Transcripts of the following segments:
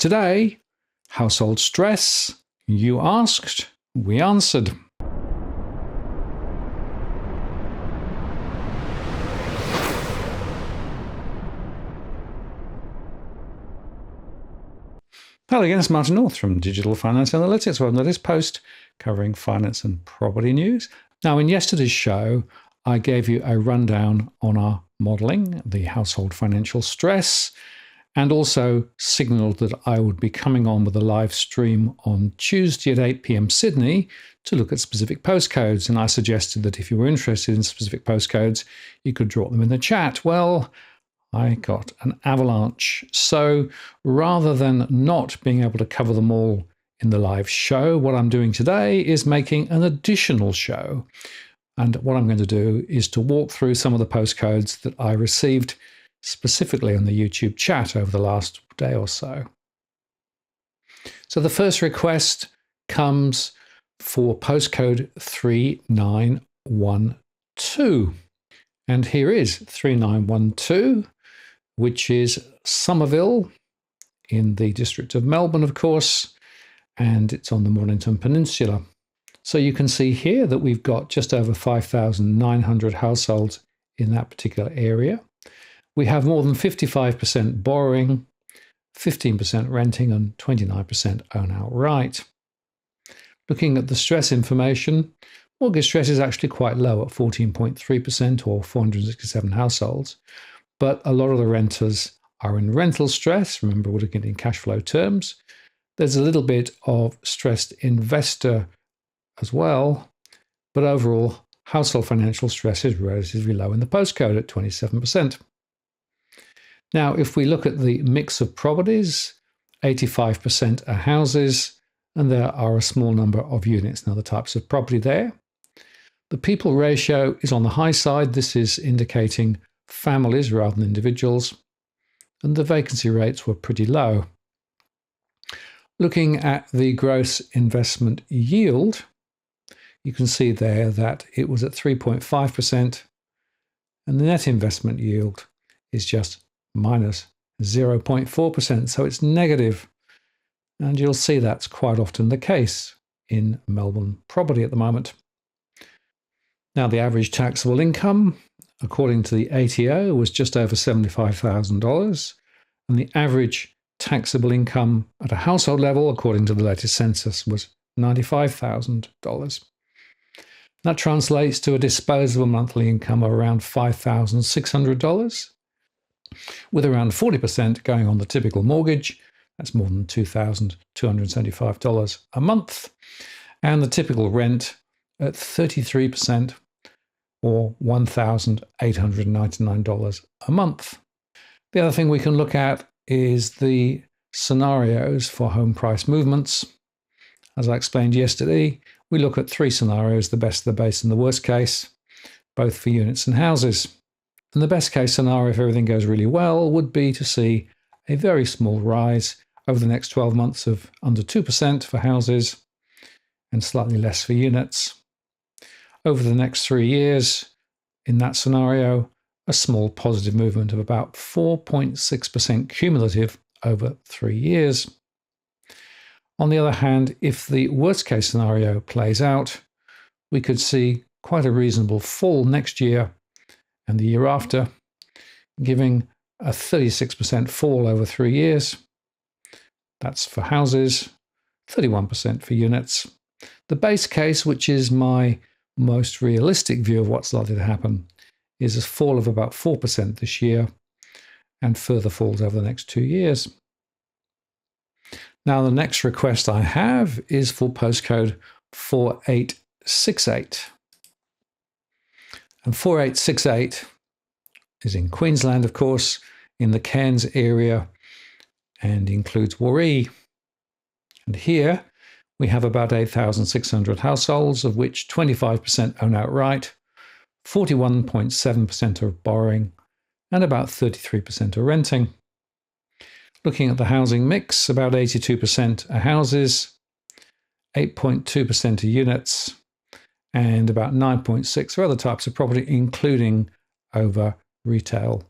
Today, household stress. You asked, we answered. Hello again, it's Martin North from Digital Finance Analytics. Welcome to this post covering finance and property news. Now, in yesterday's show, I gave you a rundown on our modelling, the household financial stress, and also signalled that I would be coming on with a live stream on Tuesday at 8 p.m. Sydney to look at specific postcodes. And I suggested that if you were interested in specific postcodes, you could drop them in the chat. Well, I got an avalanche. So rather than not being able to cover them all in the live show, what I'm doing today is making an additional show. And what I'm going to do is to walk through some of the postcodes that I received specifically on the YouTube chat over the last day or so. So the first request comes for postcode 3912. And here is 3912. Which is Somerville in the district of Melbourne, of course, and it's on the Mornington Peninsula. So you can see here that we've got just over 5,900 households in that particular area. We have more than 55% borrowing, 15% renting, and 29% own outright. Looking at the stress information, mortgage stress is actually quite low at 14.3% or 467 households. But a lot of the renters are in rental stress. Remember, we're looking in cash flow terms. There's a little bit of stressed investor as well. But overall, household financial stress is relatively low in the postcode at 27%. Now, if we look at the mix of properties, 85% are houses, and there are a small number of units and other types of property there. The people ratio is on the high side. This is indicating families rather than individuals, and the vacancy rates were pretty low. Looking at the gross investment yield, you can see there that it was at 3.5%, and the net investment yield is just minus 0.4%, so it's negative. And you'll see that's quite often the case in Melbourne property at the moment. Now, the average taxable income, according to the ATO, was just over $75,000, and the average taxable income at a household level, according to the latest census, was $95,000. That translates to a disposable monthly income of around $5,600, with around 40% going on the typical mortgage. That's more than $2,275 a month, and the typical rent at 33%. Or $1,899 a month. The other thing we can look at is the scenarios for home price movements. As I explained yesterday, we look at three scenarios, the best, the base, and the worst case, both for units and houses. And the best case scenario, if everything goes really well, would be to see a very small rise over the next 12 months of under 2% for houses and slightly less for units. Over the next 3 years, in that scenario, a small positive movement of about 4.6% cumulative over 3 years. On the other hand, if the worst case scenario plays out, we could see quite a reasonable fall next year and the year after, giving a 36% fall over 3 years. That's for houses, 31% for units. The base case, which is my most realistic view of what's likely to happen, is a fall of about 4% this year and further falls over the next 2 years. Now, the next request I have is for postcode 4868. And 4868 is in Queensland, of course, in the Cairns area, and includes Waree. And here we have about 8,600 households, of which 25% own outright, 41.7% are borrowing, and about 33% are renting. Looking at the housing mix, about 82% are houses, 8.2% are units, and about 9.6% are other types of property, including over retail.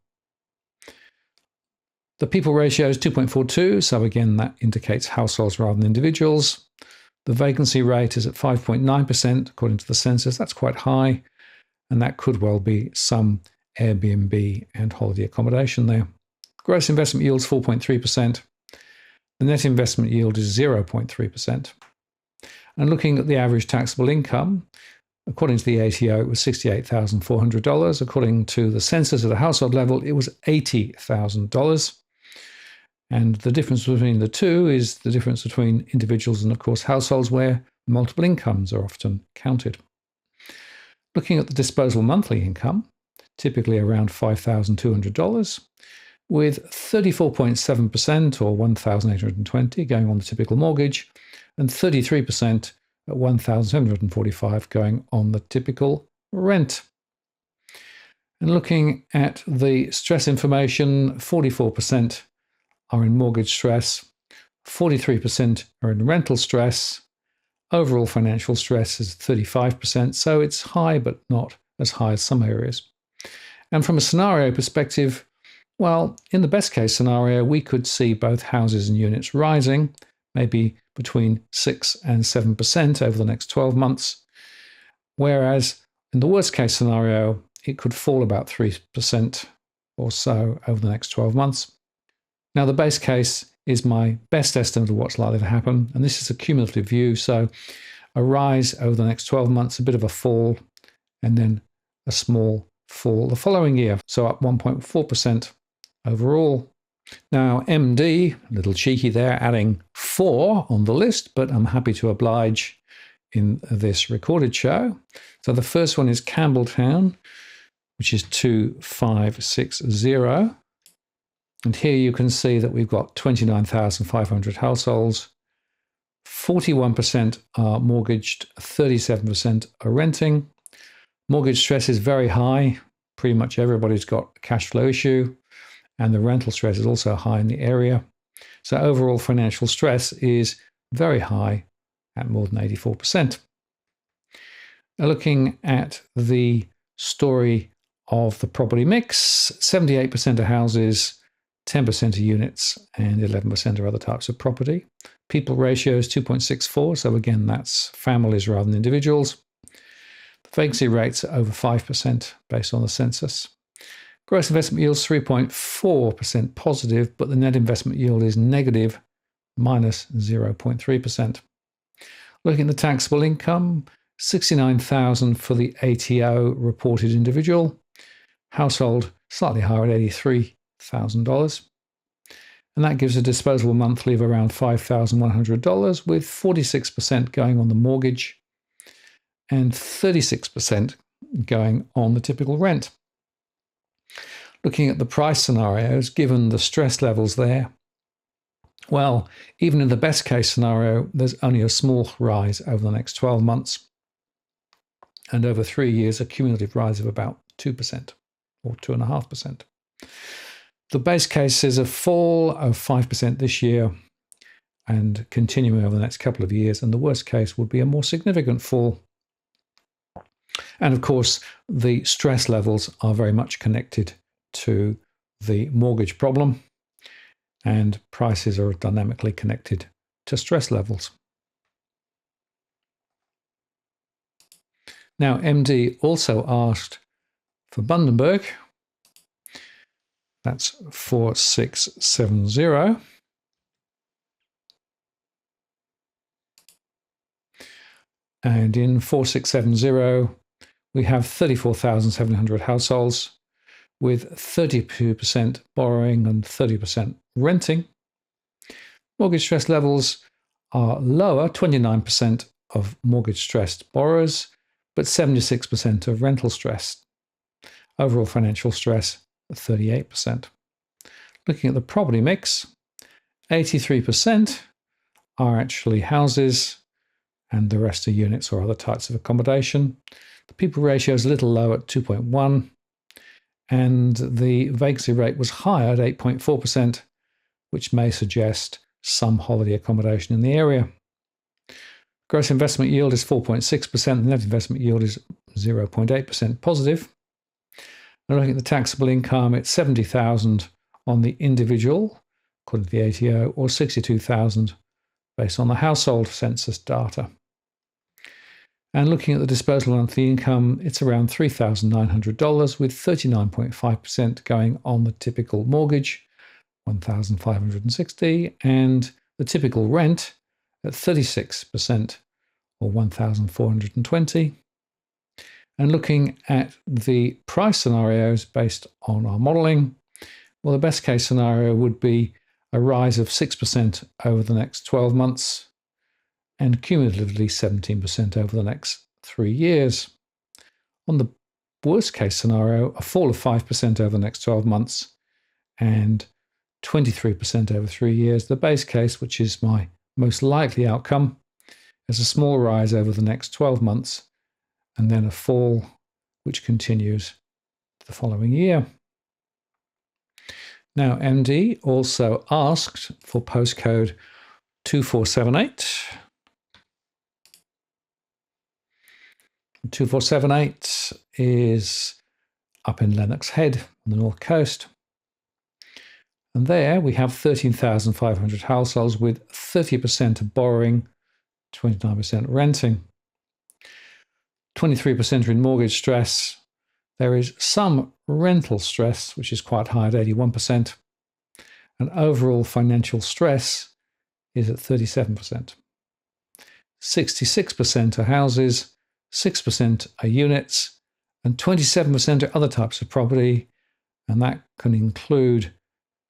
The people ratio is 2.42, so again, that indicates households rather than individuals. The vacancy rate is at 5.9%, according to the census. That's quite high, and that could well be some Airbnb and holiday accommodation there. Gross investment yield is 4.3%. The net investment yield is 0.3%. And looking at the average taxable income, according to the ATO, it was $68,400. According to the census at a household level, it was $80,000. And the difference between the two is the difference between individuals and, of course, households where multiple incomes are often counted. Looking at the disposable monthly income, typically around $5,200, with 34.7% or $1,820 going on the typical mortgage, and 33% at $1,745 going on the typical rent. And looking at the stress information, 44% are in mortgage stress, 43% are in rental stress. Overall financial stress is 35%, so it's high but not as high as some areas. And from a scenario perspective, well, in the best case scenario, we could see both houses and units rising, maybe between 6 and 7% over the next 12 months, whereas in the worst case scenario, it could fall about 3% or so over the next 12 months. Now, the base case is my best estimate of what's likely to happen, and this is a cumulative view, so a rise over the next 12 months, a bit of a fall, and then a small fall the following year, so up 1.4% overall. Now, MD, a little cheeky there, adding 4 on the list, but I'm happy to oblige in this recorded show. So the first one is Campbelltown, which is 2560. And here you can see that we've got 29,500 households. 41% are mortgaged, 37% are renting. Mortgage stress is very high. Pretty much everybody's got a cash flow issue. And the rental stress is also high in the area. So overall financial stress is very high at more than 84%. Now looking at the story of the property mix, 78% of houses, 10% of units, and 11% are other types of property. People ratio is 2.64, so again, that's families rather than individuals. The vacancy rates are over 5% based on the census. Gross investment yield is 3.4% positive, but the net investment yield is negative, minus 0.3%. Looking at the taxable income, $69,000 for the ATO reported individual. Household slightly higher at $83,000. And that gives a disposable monthly of around $5,100, with 46% going on the mortgage and 36% going on the typical rent. Looking at the price scenarios, given the stress levels there, well, even in the best case scenario, there's only a small rise over the next 12 months. And over 3 years, a cumulative rise of about 2% or 2.5%. The base case is a fall of 5% this year and continuing over the next couple of years. And the worst case would be a more significant fall. And of course, the stress levels are very much connected to the mortgage problem, and prices are dynamically connected to stress levels. Now, MD also asked for Bundaberg. That's 4670. And in 4670, we have 34,700 households with 32% borrowing and 30% renting. Mortgage stress levels are lower, 29% of mortgage stressed borrowers, but 76% of rental stress. Overall financial stress, 38%. Looking at the property mix, 83% are actually houses, and the rest are units or other types of accommodation. The people ratio is a little low at 2.1, and the vacancy rate was higher at 8.4%, which may suggest some holiday accommodation in the area. Gross investment yield is 4.6%, the net investment yield is 0.8% positive. And looking at the taxable income, it's $70,000 on the individual, according to the ATO, or 62,000 based on the household census data. And looking at the disposable monthly income, it's around $3,900, with 39.5% going on the typical mortgage, $1,560, and the typical rent at 36%, or $1,420. And looking at the price scenarios based on our modelling, well, the best case scenario would be a rise of 6% over the next 12 months and cumulatively 17% over the next 3 years. On the worst case scenario, a fall of 5% over the next 12 months and 23% over 3 years. The base case, which is my most likely outcome, is a small rise over the next 12 months and then a fall which continues the following year. Now, MD also asked for postcode 2478. 2478 is up in Lennox Head on the north coast. And there we have 13,500 households with 30% borrowing, 29% renting. 23% are in mortgage stress. There is some rental stress, which is quite high at 81%. And overall financial stress is at 37%. 66% are houses, 6% are units, and 27% are other types of property. And that can include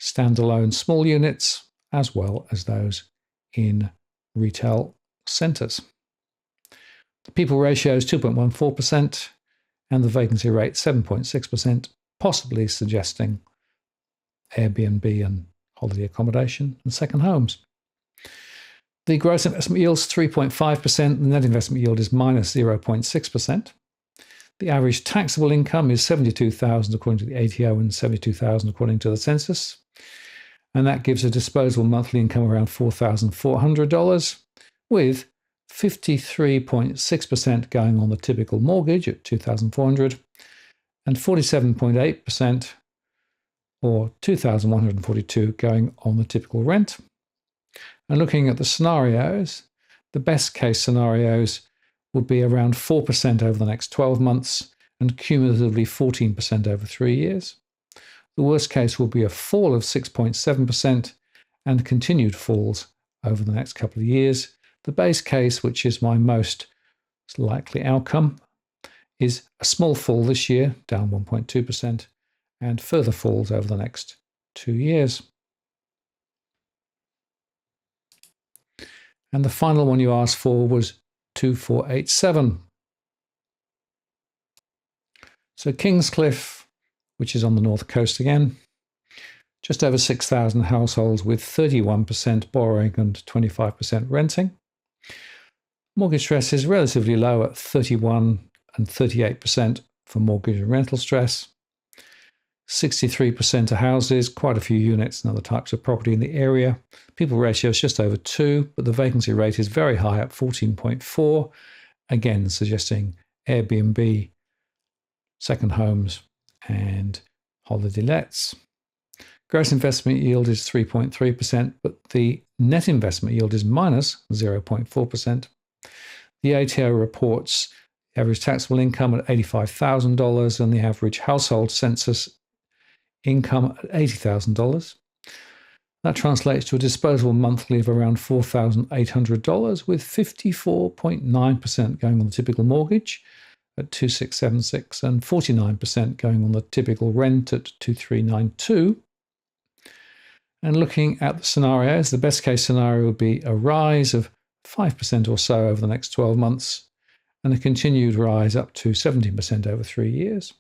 standalone small units as well as those in retail centres. The people ratio is 2.14% and the vacancy rate 7.6%, possibly suggesting Airbnb and holiday accommodation and second homes. The gross investment yield is 3.5%. The net investment yield is minus 0.6%. The average taxable income is $72,000 according to the ATO and $72,000 according to the census. And that gives a disposable monthly income around $4,400, with 53.6% going on the typical mortgage at $2,400 and 47.8% or $2,142 going on the typical rent. And looking at the scenarios, the best case scenarios would be around 4% over the next 12 months and cumulatively 14% over 3 years. The worst case will be a fall of 6.7% and continued falls over the next couple of years. The base case, which is my most likely outcome, is a small fall this year, down 1.2%, and further falls over the next 2 years. And the final one you asked for was 2487. So Kingscliff, which is on the north coast again, just over 6,000 households with 31% borrowing and 25% renting. Mortgage stress is relatively low at 31 and 38% for mortgage and rental stress. 63% are houses, quite a few units and other types of property in the area. People ratio is just over 2, but the vacancy rate is very high at 14.4, again suggesting Airbnb, second homes, and holiday lets. Gross investment yield is 3.3%, but the net investment yield is minus 0.4%. The ATO reports the average taxable income at $85,000 and the average household census income at $80,000. That translates to a disposable monthly of around $4,800, with 54.9% going on the typical mortgage at $2,676 and 49% going on the typical rent at $2,392. And looking at the scenarios, the best case scenario would be a rise of 5% or so over the next 12 months and a continued rise up to 17% over 3 years.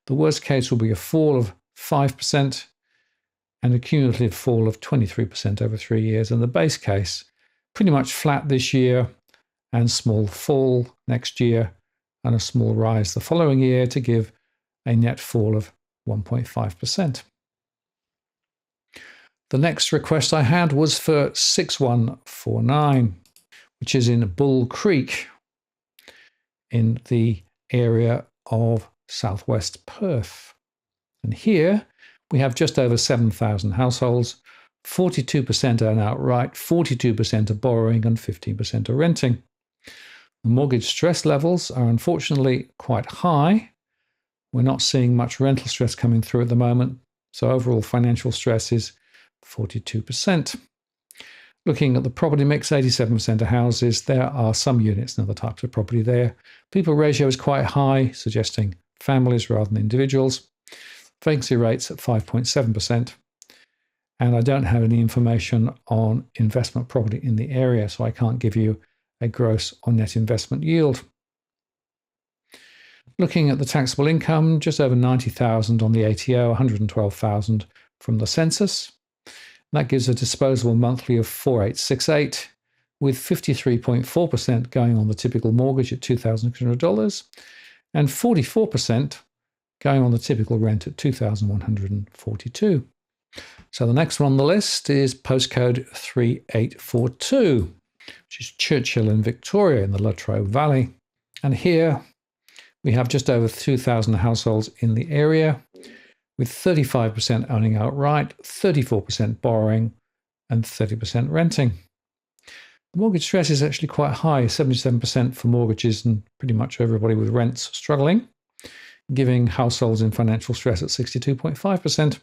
The worst case will be a fall of 5% and a cumulative fall of 23% over 3 years. And the base case, pretty much flat this year and small fall next year and a small rise the following year to give a net fall of 1.5%. The next request I had was for 6149, which is in Bull Creek in the area of southwest Perth. And here we have just over 7,000 households. 42% own outright, 42% are borrowing, and 15% are renting. The mortgage stress levels are unfortunately quite high. We're not seeing much rental stress coming through at the moment, so overall financial stress is 42%. Looking at the property mix, 87% of houses. There are some units and other types of property there. People ratio is quite high, suggesting families rather than individuals. Vacancy rates at 5.7%. And I don't have any information on investment property in the area, so I can't give you a gross or net investment yield. Looking at the taxable income, just over 90,000 on the ATO, 112,000 from the census. That gives a disposable monthly of 4,868, with 53.4% going on the typical mortgage at $2,600 and 44% going on the typical rent at $2,142. So the next one on the list is postcode 3842, which is Churchill in Victoria in the Latrobe Valley. And here we have just over 2,000 households in the area, with 35% owning outright, 34% borrowing, and 30% renting. The mortgage stress is actually quite high, 77% for mortgages, and pretty much everybody with rents struggling, giving households in financial stress at 62.5%.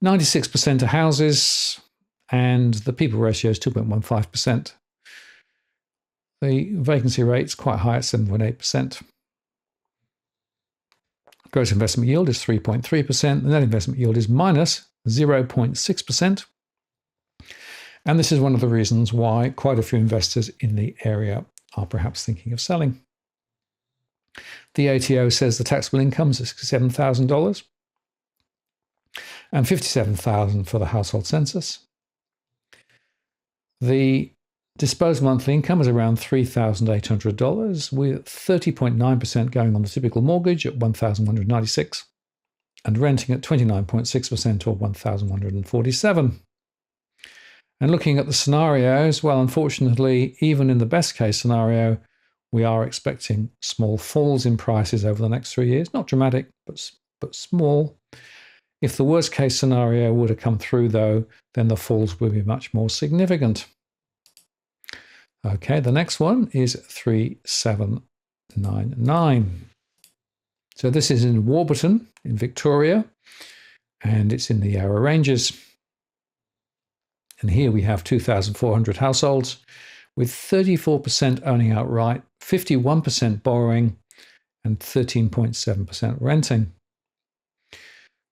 96% are houses, and the people ratio is 2.15%. The vacancy rate is quite high at 7.8%. Gross investment yield is 3.3%. The net investment yield is minus 0.6%. And this is one of the reasons why quite a few investors in the area are perhaps thinking of selling. The ATO says the taxable income is $67,000 and $57,000 for the household census. The disposable monthly income is around $3,800, with 30.9% going on the typical mortgage at $1,196 and renting at 29.6% or $1,147. And looking at the scenarios, well, unfortunately, even in the best case scenario, we are expecting small falls in prices over the next 3 years. Not dramatic, but small. If the worst case scenario were to come through, though, then the falls will be much more significant. Okay, the next one is 3799. So this is in Warburton in Victoria, and it's in the Yarra Ranges. And here we have 2,400 households, with 34% owning outright, 51% borrowing, and 13.7% renting.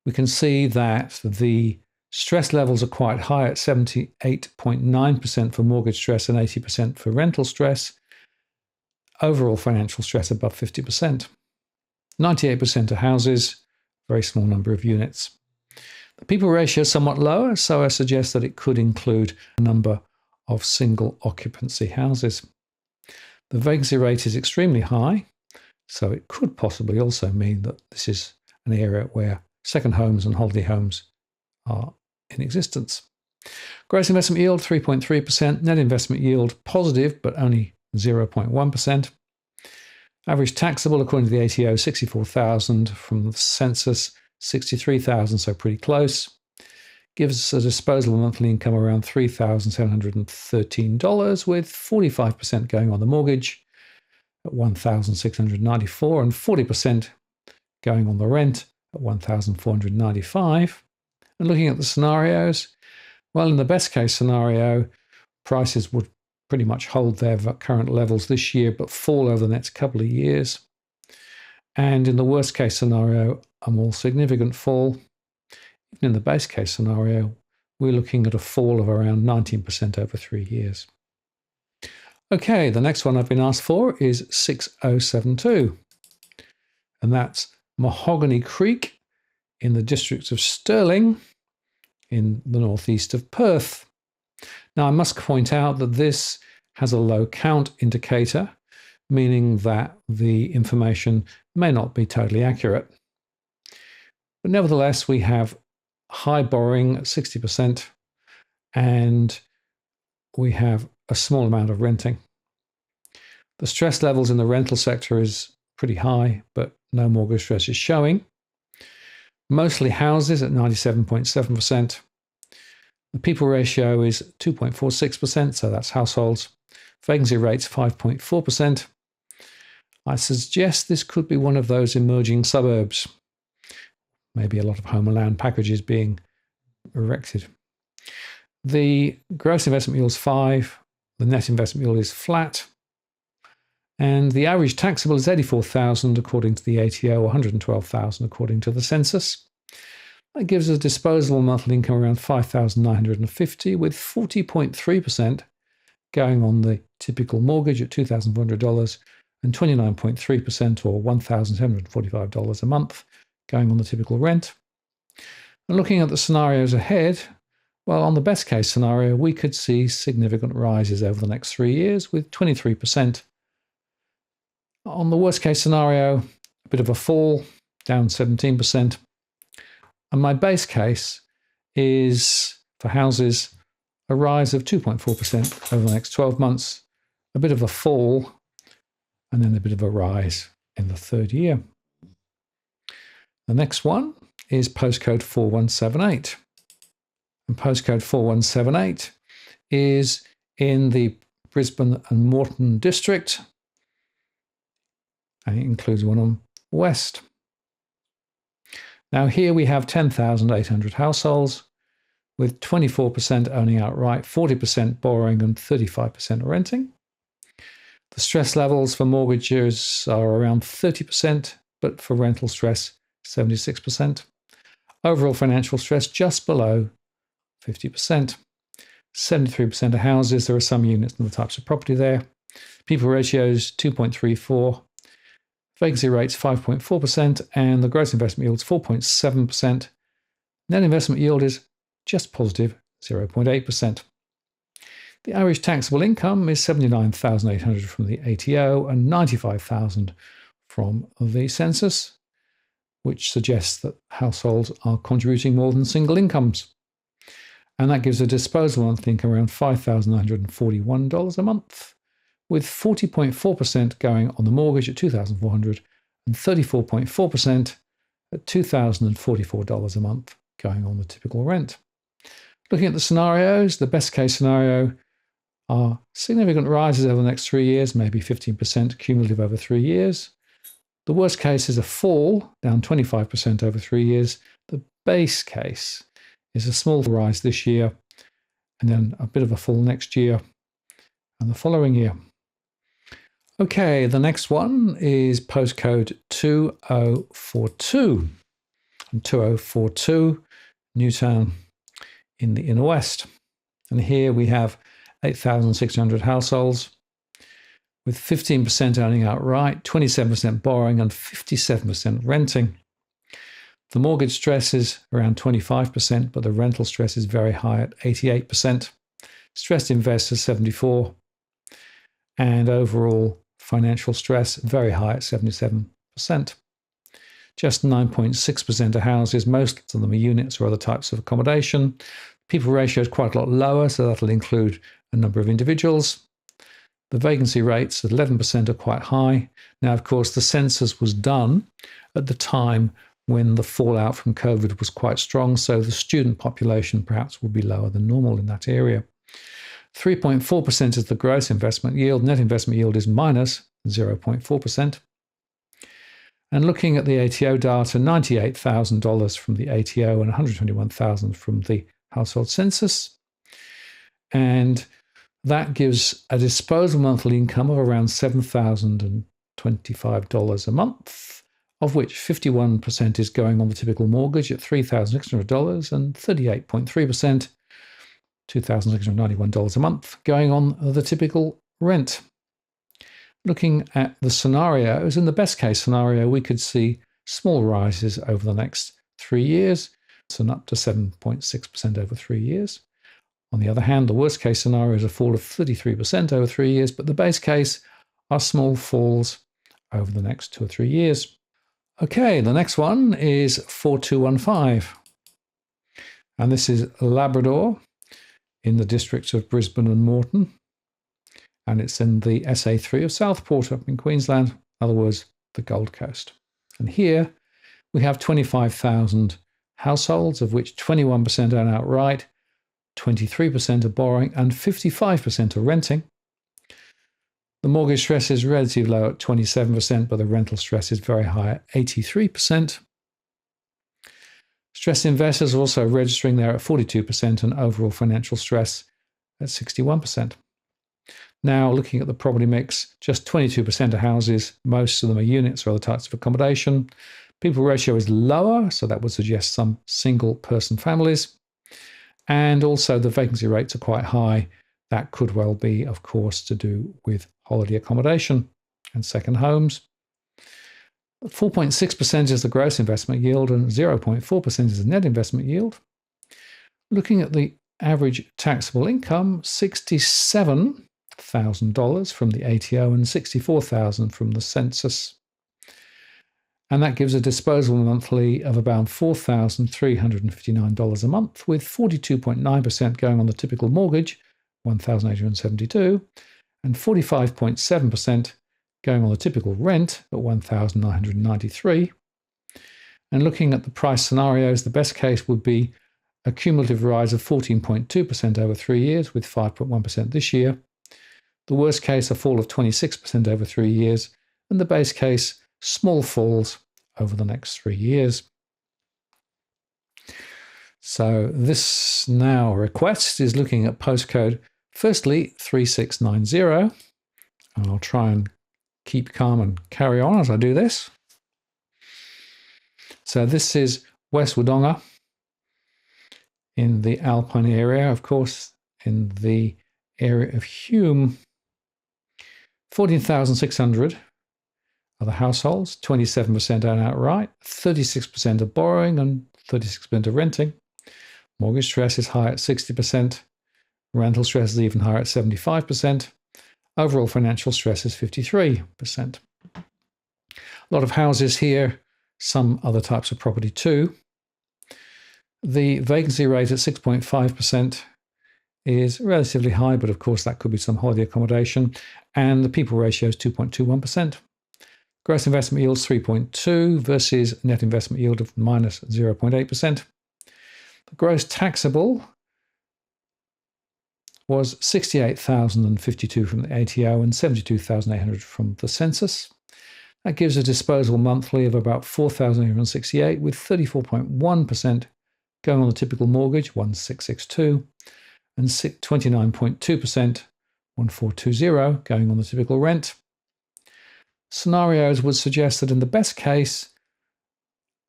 We can see that the stress levels are quite high at 78.9% for mortgage stress and 80% for rental stress. Overall financial stress above 50%. 98% are houses, very small number of units. The people ratio is somewhat lower, so I suggest that it could include a number of single occupancy houses. The vacancy rate is extremely high, so it could possibly also mean that this is an area where second homes and holiday homes are in existence. Gross investment yield 3.3%, net investment yield positive but only 0.1%. Average taxable according to the ATO 64,000, from the census 63,000, so pretty close. Gives us a disposable monthly income around $3,713, with 45% going on the mortgage at $1,694 and 40% going on the rent at $1,495. And looking at the scenarios, well, in the best case scenario, prices would pretty much hold their current levels this year, but fall over the next couple of years. And in the worst case scenario, a more significant fall. Even in the base case scenario, we're looking at a fall of around 19% over 3 years. Okay, the next one I've been asked for is 6072. And that's Mahogany Creek in the district of Stirling in the northeast of Perth. Now, I must point out that this has a low count indicator, meaning that the information may not be totally accurate. But nevertheless, we have high borrowing at 60%, and we have a small amount of renting. The stress levels in the rental sector is pretty high, but no mortgage stress is showing. Mostly houses at 97.7%. The people ratio is 2.46%, so that's households. Vacancy rate's 5.4%. I suggest this could be one of those emerging suburbs. Maybe a lot of home and land packages being erected. The gross investment yield is 5. The net investment yield is flat. And the average taxable is 84,000 according to the ATO, 112,000 according to the census. That gives us disposable monthly income around 5,950, with 40.3% going on the typical mortgage at $2,400 and 29.3% or $1,745 a month going on the typical rent. And looking at the scenarios ahead, well, on the best case scenario, we could see significant rises over the next 3 years with 23%. On the worst case scenario, a bit of a fall, down 17%. And my base case is, for houses, a rise of 2.4% over the next 12 months, a bit of a fall, and then a bit of a rise in the third year. The next one is postcode 4178. And postcode 4178 is in the Brisbane and Moreton district, and it includes one on West. Now here we have 10,800 households, with 24% owning outright, 40% borrowing and 35% renting. The stress levels for mortgages are around 30%, but for rental stress, 76%. Overall financial stress just below 50%. 73% of houses, there are some units and the types of property there. People ratios 2.34. Vacancy rates 5.4%, and the gross investment yield is 4.7%. Net investment yield is just positive 0.8%. The average taxable income is 79,800 from the ATO and 95,000 from the census, which suggests that households are contributing more than single incomes. And that gives a disposable monthly income around $5,941 a month, with 40.4% going on the mortgage at $2,400 and 34.4% at $2,044 a month going on the typical rent. Looking at the scenarios, the best case scenario are significant rises over the next 3 years, maybe 15% cumulative over 3 years. The worst case is a fall, down 25% over 3 years. The base case is a small rise this year, and then a bit of a fall next year and the following year. Okay, the next one is postcode 2042. And 2042, Newtown in the inner west. And here we have 8,600 households, with 15% owning outright, 27% borrowing and 57% renting. The mortgage stress is around 25%, but the rental stress is very high at 88%. Stressed investors 74%, and overall financial stress very high at 77%. Just 9.6% of houses, most of them are units or other types of accommodation. People ratio is quite a lot lower, so that'll include a number of individuals. The vacancy rates at 11% are quite high. Now, of course, the census was done at the time when the fallout from COVID was quite strong, so the student population perhaps will be lower than normal in that area. 3.4% is the gross investment yield. Net investment yield is minus 0.4%. And looking at the ATO data, $98,000 from the ATO and $121,000 from the household census. And that gives a disposable monthly income of around $7,025 a month, of which 51% is going on the typical mortgage at $3,600 and 38.3%, $2,691 a month, going on the typical rent. Looking at the scenarios, in the best case scenario, we could see small rises over the next 3 years, so up to 7.6% over 3 years. On the other hand, the worst case scenario is a fall of 33% over 3 years, but the base case are small falls over the next 2 or 3 years. Okay, the next one is 4215. And this is Labrador in the districts of Brisbane and Moreton. And it's in the SA3 of Southport up in Queensland, in other words, the Gold Coast. And here we have 25,000 households, of which 21% own outright, 23% are borrowing, and 55% are renting. The mortgage stress is relatively low at 27%, but the rental stress is very high at 83%. Stressed investors are also registering there at 42% and overall financial stress at 61%. Now, looking at the property mix, just 22% of houses, most of them are units or other types of accommodation. People ratio is lower, so that would suggest some single-person families. And also the vacancy rates are quite high. That could well be, of course, to do with holiday accommodation and second homes. 4.6% is the gross investment yield and 0.4% is the net investment yield. Looking at the average taxable income, $67,000 from the ATO and $64,000 from the census. And that gives a disposable monthly of about $4,359 a month, with 42.9% going on the typical mortgage, $1,872, and 45.7% going on the typical rent at $1,993. And looking at the price scenarios, the best case would be a cumulative rise of 14.2% over 3 years, with 5.1% this year. The worst case, a fall of 26% over 3 years, and the base case, small falls over the next 3 years. So this now request is looking at postcode, firstly 3690, and I'll try and keep calm and carry on as I do this. So this is West Wodonga in the Alpine area, of course, in the area of Hume. 14,600 are the households, 27% own outright, 36% are borrowing and 36% are renting. Mortgage stress is high at 60%. Rental stress is even higher at 75%. Overall financial stress is 53%. A lot of houses here, some other types of property too. The vacancy rate at 6.5% is relatively high, but of course that could be some holiday accommodation. And the people ratio is 2.21%. Gross investment yield is 3.2 versus net investment yield of minus 0.8%. The gross taxable was 68,052 from the ATO and 72,800 from the census. That gives a disposable monthly of about 4,868, with 34.1% going on the typical mortgage, 1,662, and 29.2%, 1,420, going on the typical rent. Scenarios would suggest that in the best case,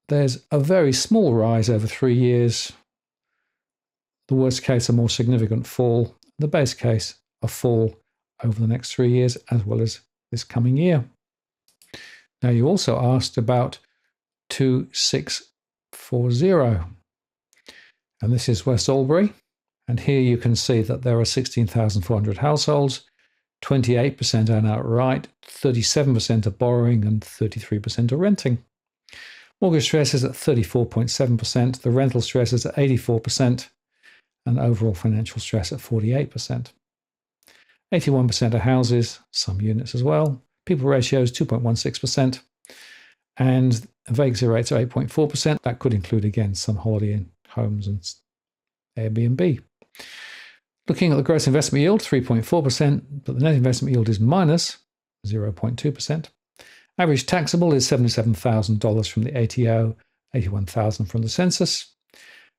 there's a very small rise over 3 years. The worst case, a more significant fall. The base case, a fall over the next 3 years, as well as this coming year. Now, you also asked about 2640. And this is West Albury. And here you can see that there are 16,400 households, 28% own outright, 37% are borrowing, and 33% are renting. Mortgage stress is at 34.7%, the rental stress is at 84%, and overall financial stress at 48%. 81% are houses, some units as well. People ratio is 2.16%, and vacancy rates are 8.4%. That could include, again, some holiday homes and Airbnb. Looking at the gross investment yield, 3.4%, but the net investment yield is minus 0.2%. Average taxable is $77,000 from the ATO, $81,000 from the census.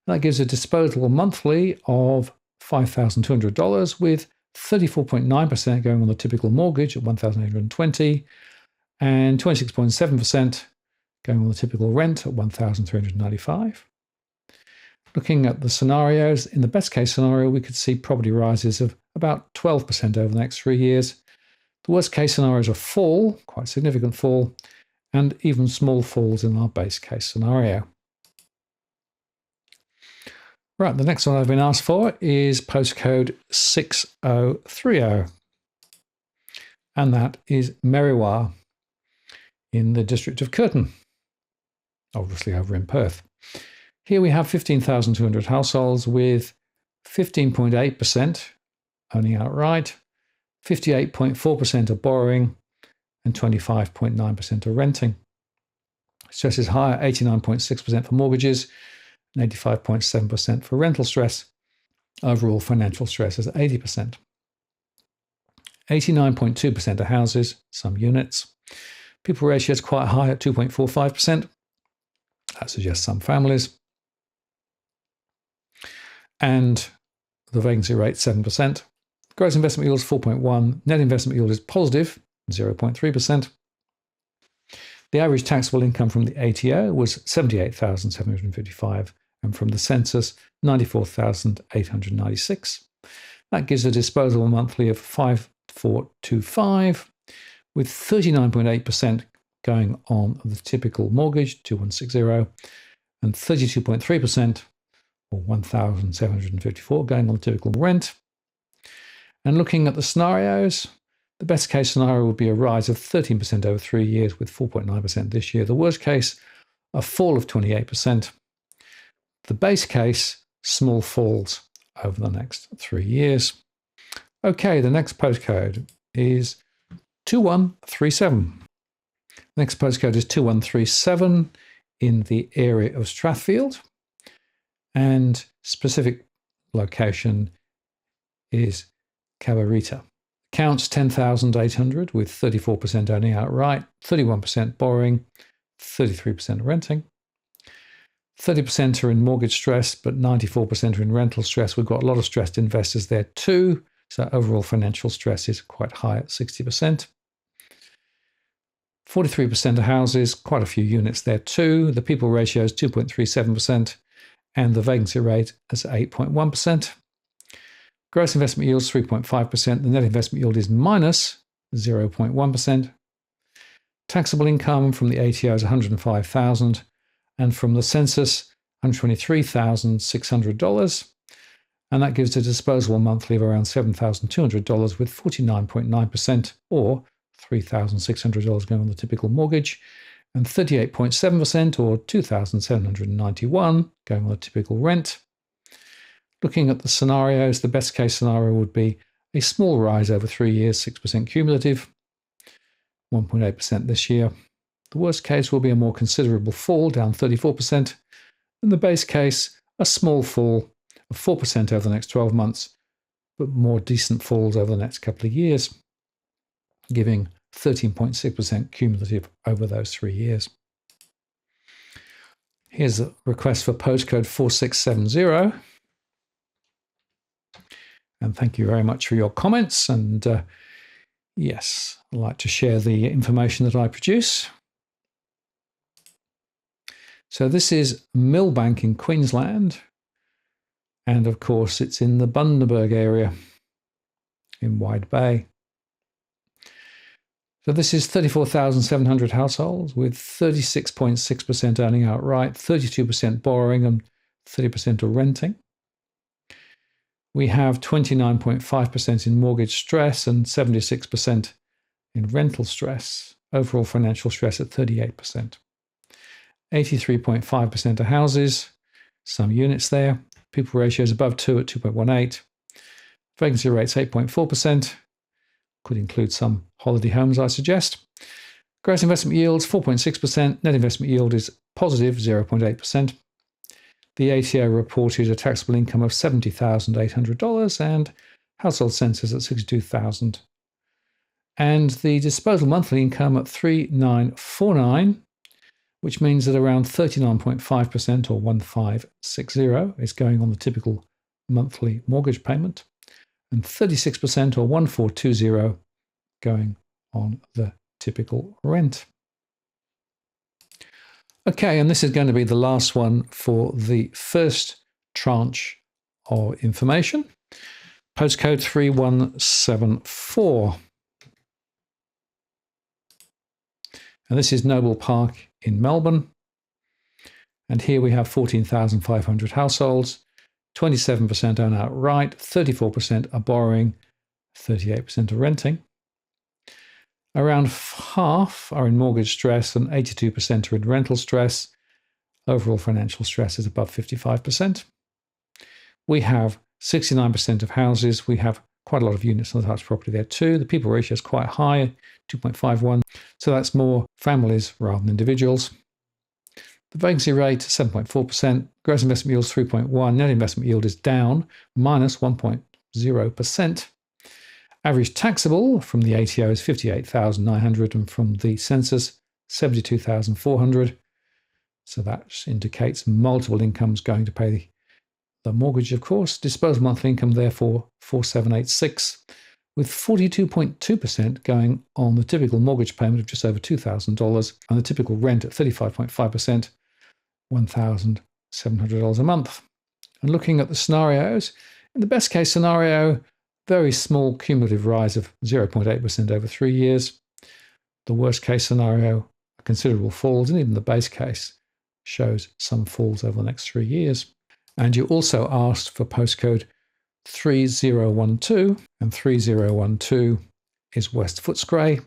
That gives a disposable monthly of $5,200, with 34.9% going on the typical mortgage at $1,820 and 26.7% going on the typical rent at $1,395. Looking at the scenarios, in the best case scenario, we could see property rises of about 12% over the next 3 years. The worst case scenario is a fall, quite significant fall, and even small falls in our base case scenario. Right, the next one I've been asked for is postcode 6030, and that is Merriwa in the district of Curtin, obviously over in Perth. Here we have 15,200 households with 15.8% owning outright, 58.4% are borrowing, and 25.9% are renting. stress is higher, 89.6% for mortgages and 85.7% for rental stress. Overall financial stress is 80%. 89.2% of houses, some units. People ratio is quite high at 2.45%. That suggests some families. And the vacancy rate, 7%. Gross investment yield is 4.1%. Net investment yield is positive, 0.3%. The average taxable income from the ATO was $78,755, and from the census, $94,896. That gives a disposable monthly of $5,425, with 39.8% going on the typical mortgage, 2,160, and 32.3%, or $1,754, going on the typical rent. And looking at the scenarios, the best case scenario would be a rise of 13% over 3 years, with 4.9% this year. The worst case, a fall of 28%. The base case, small falls over the next 3 years. Okay, the next postcode is 2137. Next postcode is 2137 in the area of Strathfield, and specific location is Cabarita. Counts 10,800 with 34% owning outright, 31% borrowing, 33% renting. 30% are in mortgage stress, but 94% are in rental stress. We've got a lot of stressed investors there too. So overall financial stress is quite high at 60%. 43% of houses, quite a few units there too. The people ratio is 2.37%, and the vacancy rate is 8.1%. Gross investment yield is 3.5%. The net investment yield is minus 0.1%. Taxable income from the ATO is $105,000, and from the census, $123,600. And that gives a disposable monthly of around $7,200, with 49.9%, or $3,600 going on the typical mortgage, and 38.7%, or $2,791 going on the typical rent. Looking at the scenarios, the best case scenario would be a small rise over 3 years, 6% cumulative, 1.8% this year. The worst case will be a more considerable fall, down 34%. And the base case, a small fall of 4% over the next 12 months, but more decent falls over the next couple of years, giving 13.6% cumulative over those 3 years. Here's a request for postcode 4670. And thank you very much for your comments. And yes, I'd like to share the information that I produce. So this is Millbank in Queensland. And of course, it's in the Bundaberg area in Wide Bay. So this is 34,700 households with 36.6% owning outright, 32% borrowing, and 30% are renting. We have 29.5% in mortgage stress and 76% in rental stress. Overall financial stress at 38%. 83.5% of houses, some units there. People ratio is above 2 at 2.18. Vacancy rate's 8.4%. Could include some holiday homes, I suggest. Gross investment yields 4.6%. Net investment yield is positive 0.8%. The ATO reported a taxable income of $70,800 and household census at 62,000. And the disposable monthly income at $3,949, which means that around 39.5%, or $1,560, is going on the typical monthly mortgage payment, and 36%, or $1,420, going on the typical rent. Okay, and this is going to be the last one for the first tranche of information. Postcode 3174. And this is Noble Park in Melbourne. And here we have 14,500 households, 27% own outright, 34% are borrowing, 38% are renting. Around half are in mortgage stress and 82% are in rental stress. Overall financial stress is above 55%. We have 69% of houses. We have quite a lot of units on the types of property there too. The people ratio is quite high, 2.51. So that's more families rather than individuals. The vacancy rate, 7.4%. Gross investment yield is 3.1%. Net investment yield is down, minus 1.0%. Average taxable from the ATO is 58,900 and from the census, 72,400. So that indicates multiple incomes going to pay the mortgage, of course. Disposable monthly income, therefore, 4,786, with 42.2% going on the typical mortgage payment of just over $2,000 and the typical rent at 35.5%, $1,700 a month. And looking at the scenarios, in the best case scenario, very small cumulative rise of 0.8% over 3 years. The worst case scenario, considerable falls, and even the base case shows some falls over the next 3 years. And you also asked for postcode 3012, and 3012 is West Footscray.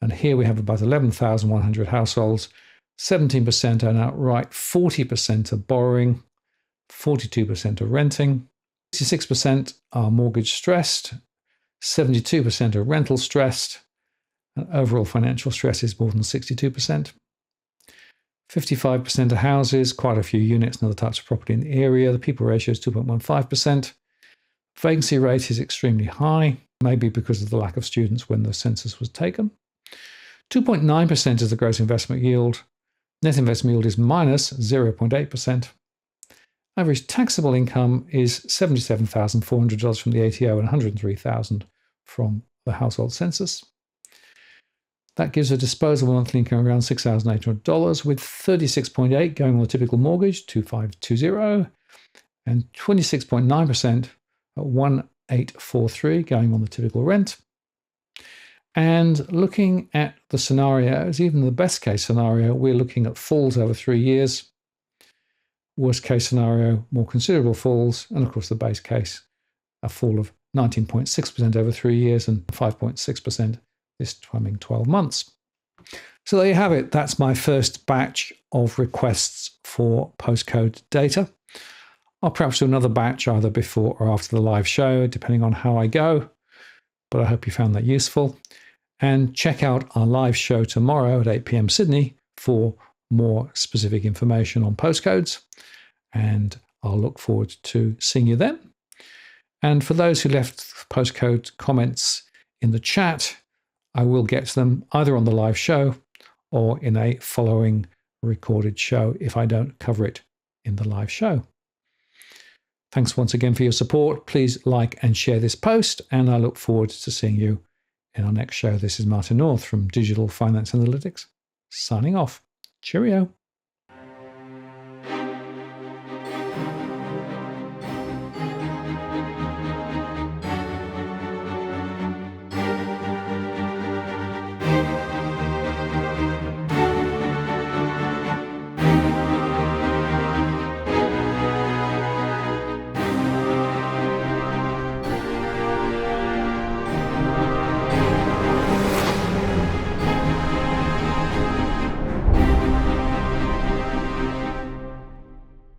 And here we have about 11,100 households, 17% own outright, 40% are borrowing, 42% are renting, 66% are mortgage stressed, 72% are rental stressed, and overall financial stress is more than 62%. 55% are houses, quite a few units and other types of property in the area. The people ratio is 2.15%. Vacancy rate is extremely high, maybe because of the lack of students when the census was taken. 2.9% is the gross investment yield. Net investment yield is minus 0.8%. Average taxable income is $77,400 from the ATO and $103,000 from the household census. That gives a disposable monthly income around $6,800, with 36.8% going on the typical mortgage, 2,520, and 26.9% at 1,843 going on the typical rent. And looking at the scenarios, even the best case scenario, we're looking at falls over 3 years. Worst case scenario, more considerable falls, and of course the base case, a fall of 19.6% over 3 years and 5.6% this coming 12 months. So there you have it. That's my first batch of requests for postcode data. I'll perhaps do another batch either before or after the live show, depending on how I go. But I hope you found that useful. And check out our live show tomorrow at 8 p.m. Sydney for more specific information on postcodes. And I'll look forward to seeing you then. And for those who left postcode comments in the chat, I will get to them either on the live show or in a following recorded show if I don't cover it in the live show. Thanks once again for your support. Please like and share this post, and I look forward to seeing you in our next show. This is Martin North from Digital Finance Analytics, signing off. Cheerio.